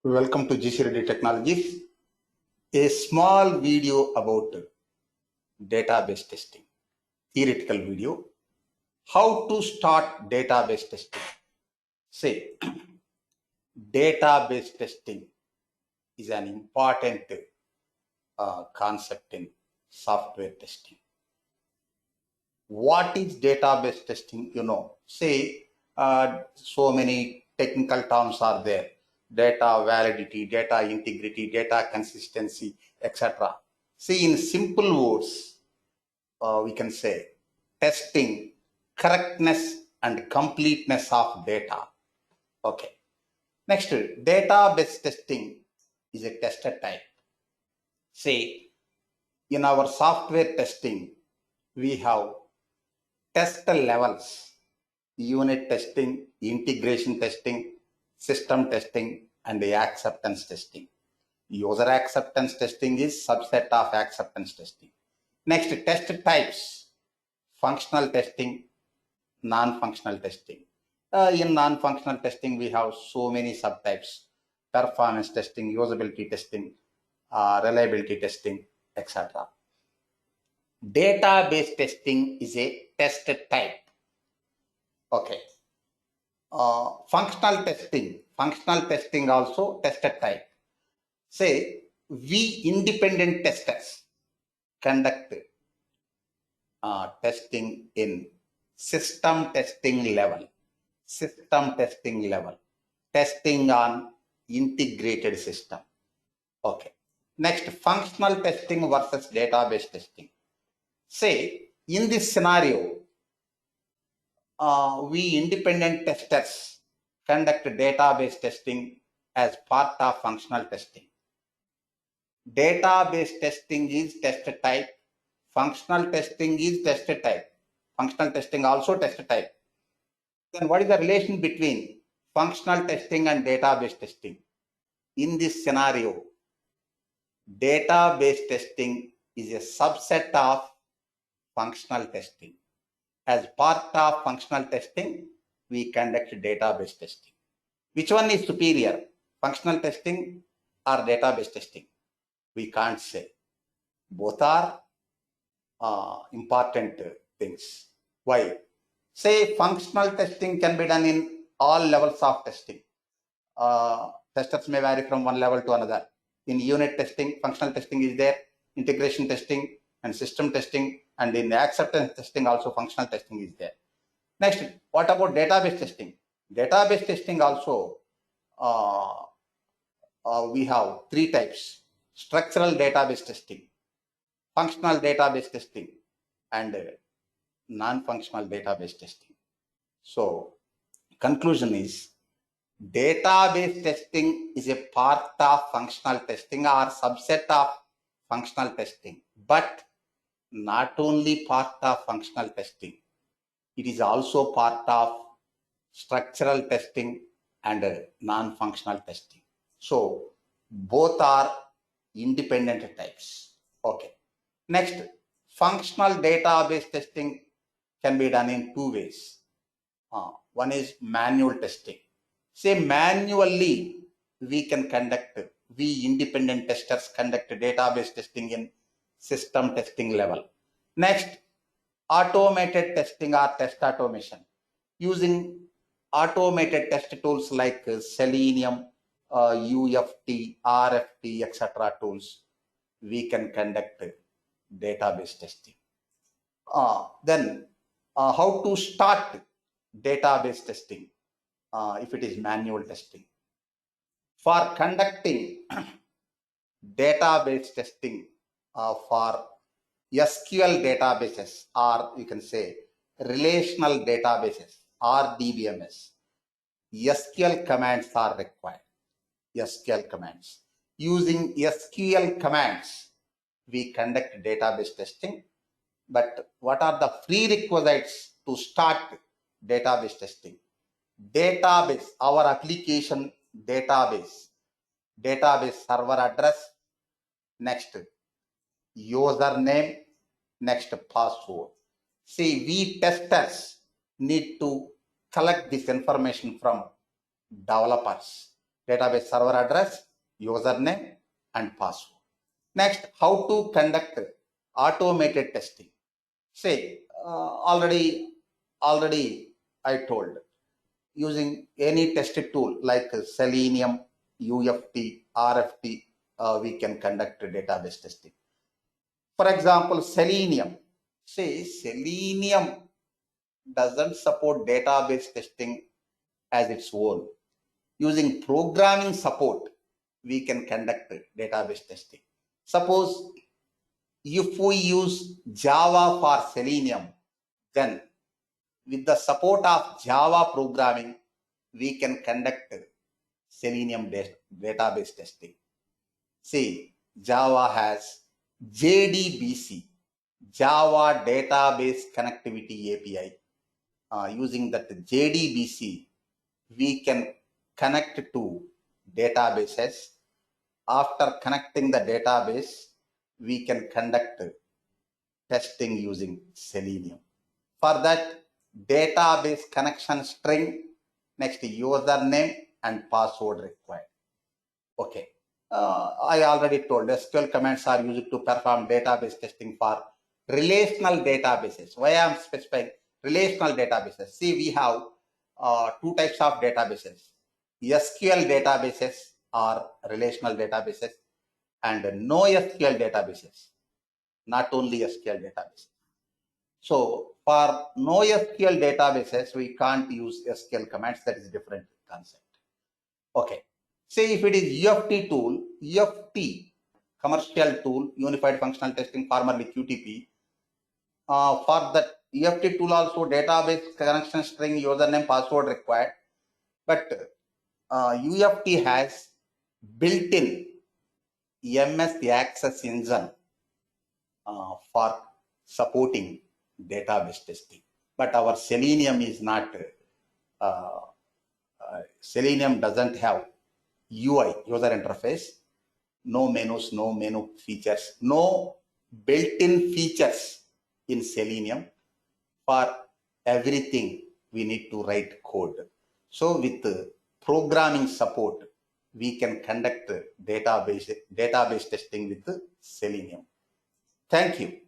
Welcome to GC Reddy Technologies. A small video about database testing, theoretical video. How to start database testing. Say, database testing is an important concept in software testing. What is database testing? Say, so many technical terms are there: data validity, data integrity, data consistency, etc. See, in simple words, we can say testing correctness and completeness of data. Okay. Next, database testing is a tester type. Say, in our software testing, we have test levels: unit testing, integration testing, system testing, and the acceptance testing. User acceptance testing is subset of acceptance testing. Next, test types: functional testing, non-functional testing. In non-functional testing, we have so many subtypes: performance testing, usability testing, reliability testing, etc. Database testing is a test type. Okay. Functional testing also tested type. Say, we independent testers conduct testing in system testing level, testing on integrated system. Okay. Next, functional testing versus database testing. Say, in this scenario, we independent testers conduct database testing as part of functional testing. Database testing is test type. Functional testing is test type. Functional testing also test type. Then what is the relation between functional testing and database testing? In this scenario, database testing is a subset of functional testing. As part of functional testing, we conduct database testing. Which one is superior, functional testing or database testing? We can't say. Both are important things. Why? Say, functional testing can be done in all levels of testing. Testers may vary from one level to another. In unit testing, functional testing is there, integration testing and system testing, and in acceptance testing also functional testing is there. Next, what about database testing? Database testing also, we have three types: structural database testing, functional database testing, and non-functional database testing. So, conclusion is, database testing is a part of functional testing or subset of functional testing, but not only part of functional testing, it is also part of structural testing and non-functional testing. So both are independent types. Okay. Next, functional database testing can be done in two ways. One is manual testing. Say, manually we independent testers conduct database testing in system testing level. Next, automated testing or test automation. Using automated test tools like Selenium, UFT, RFT, etc. tools, we can conduct database testing. Then, how to start database testing if it is manual testing? For conducting database testing for SQL databases, or you can say relational databases, or DBMS, SQL commands are required. SQL commands. Using SQL commands, we conduct database testing. But what are the prerequisites to start database testing? Database, our application database server address, next username, next password. See, we testers need to collect this information from developers. database server address, username, and password. Next, how to conduct automated testing. Say, already I told, using any test tool like Selenium, UFT, RFT, we can conduct database testing. For example, Selenium. Say, Selenium doesn't support database testing as its own. Using programming support, we can conduct database testing. Suppose if we use Java for Selenium, then with the support of Java programming, we can conduct Selenium database testing. See, Java has JDBC, Java Database Connectivity API. Using that JDBC, we can connect to databases. After connecting the database, we can conduct testing using Selenium. For that, database connection string, next username and password required. Okay. I already told SQL commands are used to perform database testing for relational databases. Why I am specifying relational databases? See, we have two types of databases: SQL databases or relational databases, and no SQL databases, not only SQL databases. So for no SQL databases, we can't use SQL commands. That is a different concept. Okay. Say if it is UFT tool, UFT, commercial tool, Unified Functional Testing, formerly QTP. For that UFT tool also database connection string, username, password required. But UFT has built-in MS Access engine for supporting database testing. But our Selenium is not, Selenium doesn't have UI, user interface, no menus, no menu features, no built-in features in Selenium. For everything, we need to write code. So with programming support, we can conduct database testing with Selenium. Thank you.